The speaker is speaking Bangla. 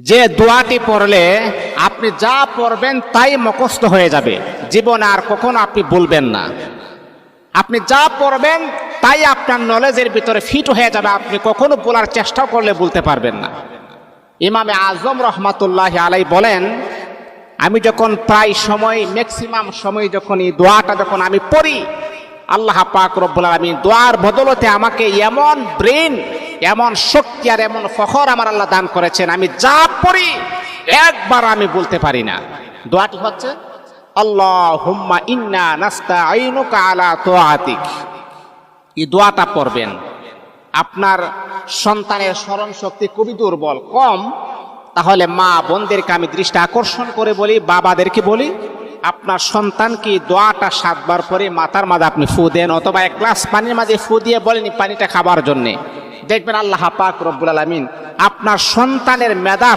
যে দোয়াটি পড়লে আপনি যা পড়বেন তাই মুখস্থ হয়ে যাবে, জীবনে আর কখনো আপনি বলবেন না। আপনি যা পড়বেন তাই আপনার নলেজের ভিতরে ফিট হয়ে যাবে, আপনি কখনো বলার চেষ্টা করলে বলতে পারবেন না। ইমামে আজম রহমাতুল্লাহ আলাই বলেন, আমি যখন প্রায় সময় ম্যাক্সিমাম সময় যখন এই দোয়াটা যখন আমি পড়ি, আল্লাহ পাক রব্বুল আলামিন দোয়ার বদলতে আমাকে এমন ব্রেন, এমন শক্তি আর এমন ফখর আমার আল্লাহ দান করেছেন, আমি যা পড়ি একবার আমি বলতে পারি না। দোয়াটি হচ্ছে আল্লাহুম্মা ইন্না নাস্তাঈনুকা আলা তাআতিক। এই দোয়াটা পড়বেন। আপনার সন্তানের স্মরণ শক্তি খুবই দুর্বল, কম, তাহলে মা বোনদেরকে আমি দৃষ্টি আকর্ষণ করে বলি, বাবাদেরকে বলি, আপনার সন্তানকে দোয়াটা 7 বার পরে মাথার মাঝে আপনি ফু দেন, অথবা 1 গ্লাস পানির মাঝে ফু দিয়ে বলেন পানিটা খাবার জন্যে। দেখবেন আল্লাহ পাক রব্বুল আলামিন আপনার সন্তানের মেধা